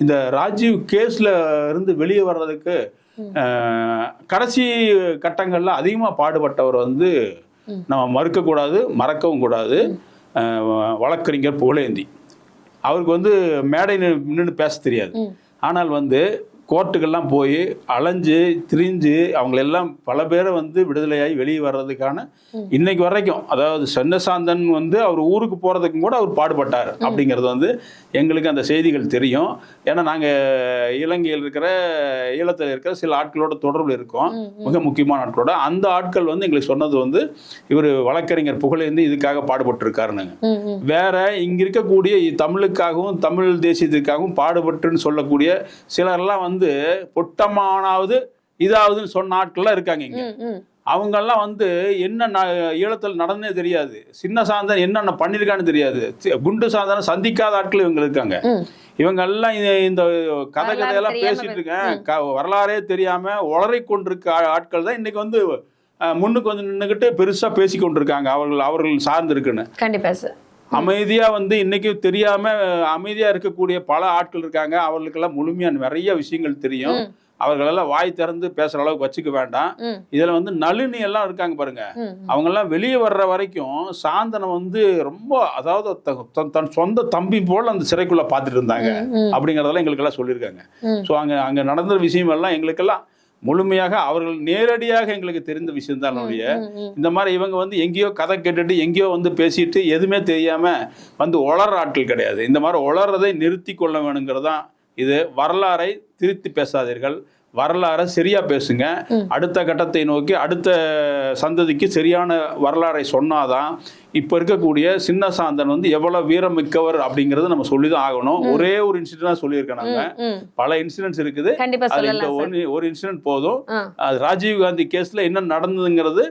இந்த ராஜீவ் கேஸ்ல இருந்து வெளியே வர்றதுக்கு கடைசி கட்டங்கள்ல அதிகமா பாடுபட்டவர் வந்து நம்ம மறுக்கக்கூடாது, மறக்கவும் கூடாது, வழக்கறிஞர் புகழேந்தி. அவருக்கு வந்து மேடை நின்று பேச தெரியாது. ஆனால் வந்து கோர்ட்டுக்கெல்லாம் போய் அலைஞ்சு திரிஞ்சு அவங்களெல்லாம் பல பேரை வந்து விடுதலையாகி வெளியே வர்றதுக்கான இன்னைக்கு வரைக்கும், அதாவது சின்னசாந்தன் வந்து அவர் ஊருக்கு போகிறதுக்கும் கூட அவர் பாடுபட்டார் அப்படிங்கிறது வந்து எங்களுக்கு அந்த செய்திகள் தெரியும். ஏன்னா நாங்கள் இலங்கையில் இருக்கிற ஈழத்தில் இருக்கிற சில ஆட்களோட தொடர்பில் இருக்கோம், மிக முக்கியமான ஆட்களோட. அந்த ஆட்கள் வந்து எங்களுக்கு சொன்னது வந்து இவர் வழக்கறிஞர் புகழேந்தி இதுக்காக பாடுபட்டிருக்காருன்னு. வேற இங்க இருக்கக்கூடிய தமிழுக்காகவும் தமிழ் தேசியத்திற்காகவும் பாடுபட்டுன்னு சொல்லக்கூடிய சிலர்லாம் வந்து பொட்டமானாவது இதாவதுன்னு சொன்ன ஆட்கள்லாம் இருக்காங்க இங்க. அவங்கெல்லாம் வந்து என்ன ஈழத்தில் நடந்தே தெரியாது, சின்ன சாந்தன் என்னென்ன பண்ணிருக்கான்னு தெரியாது, குண்டு சாந்தனை சந்திக்காத ஆட்கள் இவங்க இருக்காங்க. இவங்க எல்லாம் இந்த கதையெல்லாம் பேசிட்டு இருக்க வரலாறே தெரியாம உளறி கொண்டிருக்க ஆட்கள் தான் இன்னைக்கு வந்து முன்னுக்கு வந்து நின்றுகிட்டு பெருசா பேசி கொண்டிருக்காங்க அவர்கள் சார்ந்து இருக்குன்னு. கண்டிப்பா சார். அமைதியா வந்து இன்னைக்கு தெரியாம அமைதியா இருக்கக்கூடிய பல ஆட்கள் இருக்காங்க. அவர்களுக்கெல்லாம் முழுமையா நிறைய விஷயங்கள் தெரியும். அவர்களெல்லாம் வாய் திறந்து பேசுற அளவுக்கு வச்சுக்க வேண்டாம். இதுல வந்து நளினி எல்லாம் இருக்காங்க பாருங்க, அவங்க எல்லாம் வெளியே வர்ற வரைக்கும் சாந்தனை வந்து ரொம்ப, அதாவது தன் சொந்த தம்பி போல அந்த சிறைக்குள்ள பாத்துட்டு இருந்தாங்க அப்படிங்கறதெல்லாம் எங்களுக்கு எல்லாம் சொல்லியிருக்காங்க. ஸோ அங்க நடந்த விஷயம் எல்லாம் எங்களுக்கெல்லாம் முழுமையாக அவர்கள் நேரடியாக எங்களுக்கு தெரிந்த விஷயம் தான். இந்த மாதிரி இவங்க வந்து எங்கேயோ கதை கேட்டுட்டு எங்கேயோ வந்து பேசிட்டு எதுவுமே தெரியாம வந்து உளற ஆட்கள் கிடையாது. இந்த மாதிரி உளறதை நிறுத்தி கொள்ள வேணுங்கிறது தான் இது. வரலாறை திருத்தி பேசாதீர்கள், வரலாறை சரியா பேசுங்க. அடுத்த கட்டத்தை நோக்கி அடுத்த சந்ததிக்கு சரியான வரலாறை சொன்னாதான் இப்ப இருக்கக்கூடிய சின்ன சாந்தன் வந்து எவ்வளவு வீரம் மிக்கவர் அப்படிங்கறது நம்ம சொல்லிதான் ஆகணும். ஒரே ஒரு இன்சிடென்ட் சொல்லியிருக்கேன். நாங்க பல இன்சிடென்ட்ஸ் இருக்குது, ஒரு இன்சிடென்ட் போதும். ராஜீவ் காந்தி கேஸ்ல என்ன நடந்ததுங்கிறது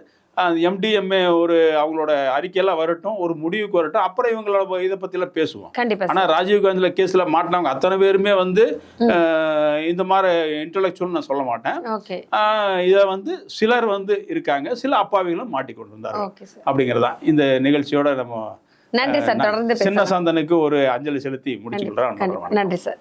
MDMA ஒரு அவங்களோட அறிக்கையெல்லாம் வரட்டும், ஒரு முடிவுக்கு வரட்டும், அப்புறம் இவங்களோட இதை பத்தி எல்லாம் பேசுவோம். ஆனா ராஜீவ் காந்தில கேஸ்ல மாட்டினவங்க அத்தனை பேருமே வந்து இந்த மாதிரி இன்டலெக்சுவல் நான் சொல்ல மாட்டேன். இதை வந்து சிலர் வந்து இருக்காங்க, சில அப்பாவிகளும் மாட்டிக்கொண்டு இருந்தாங்க அப்படிங்கறதான் இந்த நிகழ்ச்சியோட நம்ம நன்றி சார். தொடர்ந்து சின்ன சாந்தனுக்கு ஒரு அஞ்சலி செலுத்தி முடிச்சுக்கிறோம். நன்றி சார்.